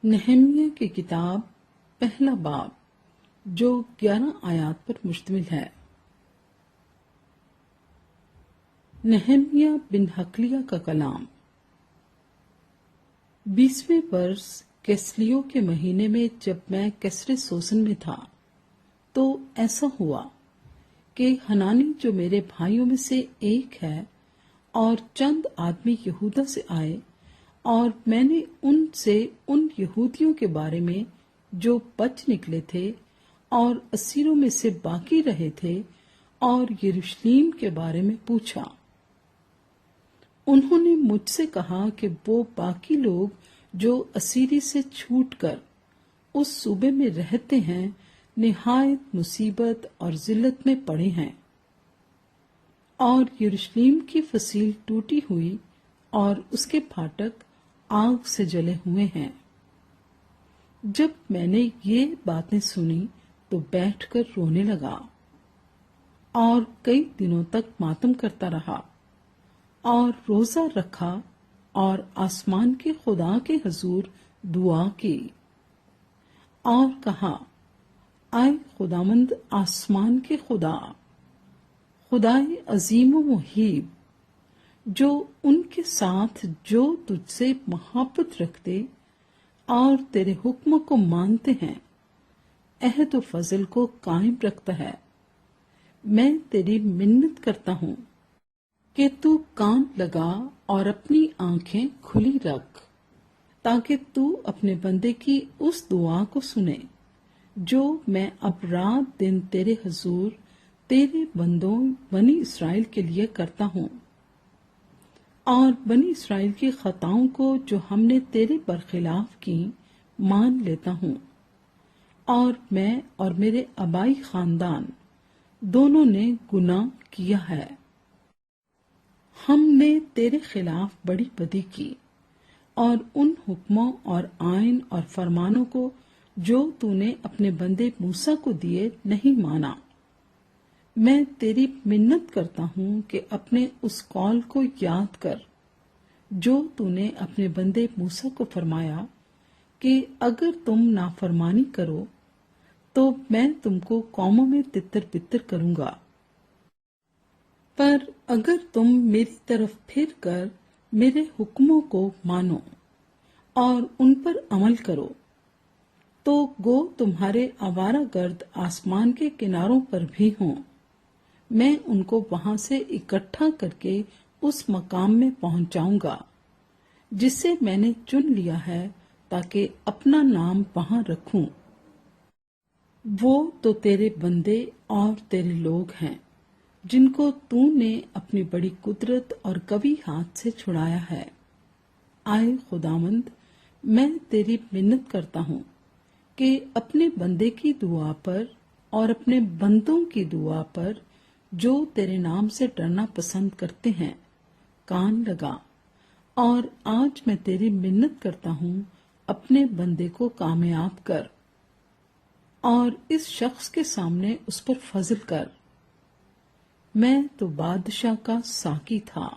نہمیہ کی کتاب پہلا باب جو 11 آیات پر مشتمل ہے۔ نہمیہ بن حقلیہ کا کلام۔ 20ویں برس کیسلیو کے مہینے میں جب میں کسر سوسن میں تھا تو ایسا ہوا کہ حنانی جو میرے بھائیوں میں سے ایک ہے اور چند آدمی یہودا سے آئے، اور میں نے ان سے ان یہودیوں کے بارے میں جو بچ نکلے تھے اور اسیروں میں سے باقی رہے تھے اور یروشلیم کے بارے میں پوچھا۔ انہوں نے مجھ سے کہا کہ وہ باقی لوگ جو اسیری سے چھوٹ کر اس صوبے میں رہتے ہیں نہایت مصیبت اور ذلت میں پڑے ہیں، اور یروشلیم کی فصیل ٹوٹی ہوئی اور اس کے پھاٹک آگ سے جلے ہوئے ہیں۔ جب میں نے یہ باتیں سنی تو بیٹھ کر رونے لگا اور کئی دنوں تک ماتم کرتا رہا اور روزہ رکھا اور آسمان کے خدا کے حضور دعا کی اور کہا، اے خداوند آسمان کے خدا، خدائے عظیم و مہیب، جو ان کے ساتھ جو تجھ سے محبت رکھتے اور تیرے حکم کو مانتے ہیں عہد و فضل کو قائم رکھتا ہے، میں تیری منت کرتا ہوں کہ تو کان لگا اور اپنی آنکھیں کھلی رکھ تاکہ تو اپنے بندے کی اس دعا کو سنے جو میں اب رات دن تیرے حضور تیرے بندوں بنی اسرائیل کے لیے کرتا ہوں، اور بنی اسرائیل کی خطاؤں کو جو ہم نے تیرے برخلاف کی مان لیتا ہوں، اور میں اور میرے آبائی خاندان دونوں نے گناہ کیا ہے۔ ہم نے تیرے خلاف بڑی بدی کی اور ان حکموں اور آئین اور فرمانوں کو جو تو نے اپنے بندے موسیٰ کو دیے نہیں مانا۔ میں تیری منت کرتا ہوں کہ اپنے اس قول کو یاد کر جو تو نے اپنے بندے موسیٰ کو فرمایا کہ اگر تم نافرمانی کرو تو میں تم کو قوموں میں تتر بتر کروں گا، پر اگر تم میری طرف پھر کر میرے حکموں کو مانو اور ان پر عمل کرو تو گو تمہارے آوارہ گرد آسمان کے کناروں پر بھی ہوں، میں ان کو وہاں سے اکٹھا کر کے اس مقام میں پہنچاؤں گا جسے میں نے چن لیا ہے تاکہ اپنا نام وہاں رکھوں۔ وہ تو تیرے بندے اور تیرے لوگ ہیں جن کو تو نے اپنی بڑی قدرت اور قوی ہاتھ سے چھڑایا ہے۔ اے خداوند، میں تیری منت کرتا ہوں کہ اپنے بندے کی دعا پر اور اپنے بندوں کی دعا پر جو تیرے نام سے ڈرنا پسند کرتے ہیں کان لگا، اور آج میں تیری منت کرتا ہوں اپنے بندے کو کامیاب کر اور اس شخص کے سامنے اس پر فضل کر۔ میں تو بادشاہ کا ساقی تھا۔